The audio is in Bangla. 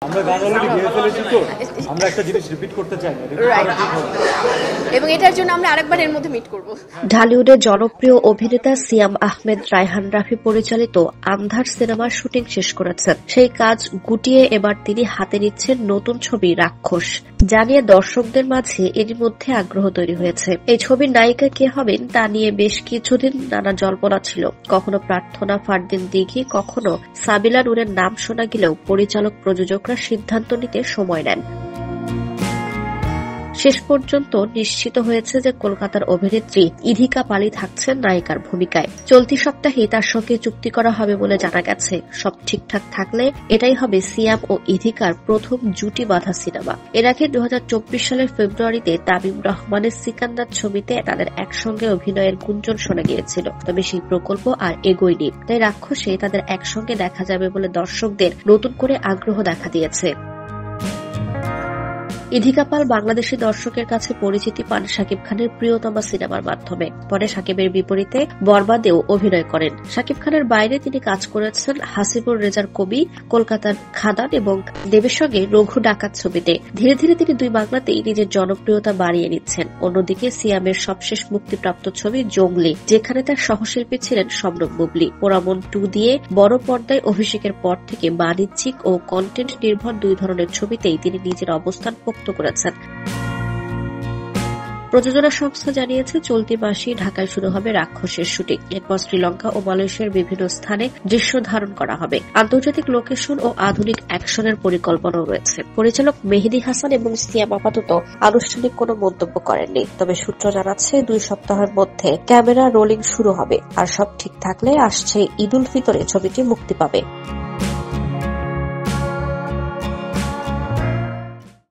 আমরা গান অলরেডি গেয়ে ফেলেছি, তো আমরা একটা জিনিস রিপিট করতে চাই না, এবং এটার জন্য আমরা আরেকবার এর মধ্যে মিট করব। ঢালিউডের জনপ্রিয় অভিনেতা সিয়াম আহমেদ রায়হান রাফি পরিচালিত আন্ধার সিনেমার শুটিং শেষ করেছেন। সেই কাজ গুটিয়ে এবার তিনি হাতে নিচ্ছেন নতুন ছবি রাক্ষস, জানিয়ে দর্শকদের মাঝে এরই মধ্যে আগ্রহ তৈরি হয়েছে। এই ছবির নায়িকা কে হবেন তা নিয়ে বেশ কিছুদিন নানা জল্পনা ছিল। কখনো প্রার্থনা ফারদিন দিঘি, কখনো সাবিলা নূরের নাম শোনা গেলেও পরিচালক প্রযোজকরা সিদ্ধান্ত নিতে সময় নেন। শেষ পর্যন্ত নিশ্চিত হয়েছে যে কলকাতার অভিনেত্রী ইধিকা পালি থাকছেন নায়িকার ভূমিকায়। চলতি সপ্তাহেই তার সঙ্গে চুক্তি করা হবে বলে জানা গেছে। সব ঠিকঠাক থাকলে এটাই হবে সিয়াম ও ইধিকার প্রথম জুটি বাঁধা সিনেমা। এর আগে 2024 সালের ফেব্রুয়ারিতে তামিম রহমানের সিকান্দার ছবিতে তাদের একসঙ্গে অভিনয়ের গুঞ্জন শোনা গিয়েছিল, তবে সেই প্রকল্প আর এগোয়নি। তাই রাক্ষসে তাদের একসঙ্গে দেখা যাবে বলে দর্শকদের নতুন করে আগ্রহ দেখা দিয়েছে। ইধিকা পাল বাংলাদেশি দর্শকের কাছে পরিচিতি পান শাকিব খানের প্রিয়তমা সিনেমার মাধ্যমে। পরে শাকিবের বিপরীতে বরবাদেও অভিনয় করেন। শাকিব খানের বাইরে তিনি কাজ করেছেন হাসিবুর রেজার কবি, কলকাতার খাদান এবং দেবের সঙ্গে রঘু ডাকাত ছবিতে। ধীরে ধীরে তিনি দুই বাংলাতেই নিজের জনপ্রিয়তা বাড়িয়ে নিচ্ছেন। অন্যদিকে সিয়ামের সবশেষ মুক্তিপ্রাপ্ত ছবি জঙ্গলি, যেখানে তার সহশিল্পী ছিলেন শবনম বুবলি। পোড়ামন 2 দিয়ে বড় পর্দায় অভিষেকের পর থেকে বাণিজ্যিক ও কন্টেন্ট নির্ভর দুই ধরনের ছবিতেই তিনি নিজের অবস্থান করেছেন। প্রযোজনা সংস্থা জানিয়েছে চলতি মাসেই ঢাকায় শুরু হবে রাক্ষসের শুটিং। এরপর শ্রীলঙ্কা ও মালয়েশিয়ার বিভিন্ন স্থানে দৃশ্য ধারণ করা হবে। আন্তর্জাতিক লোকেশন ও আধুনিক অ্যাকশনের পরিকল্পনাও রয়েছে। পরিচালক মেহেদী হাসান এবং সিয়াম আপাতত আনুষ্ঠানিক কোনো মন্তব্য করেননি, তবে সূত্র জানাচ্ছে 2 সপ্তাহের মধ্যে ক্যামেরা রোলিং শুরু হবে। আর সব ঠিক থাকলে আসছে ঈদ উল ফিতরে ছবিটি মুক্তি পাবে।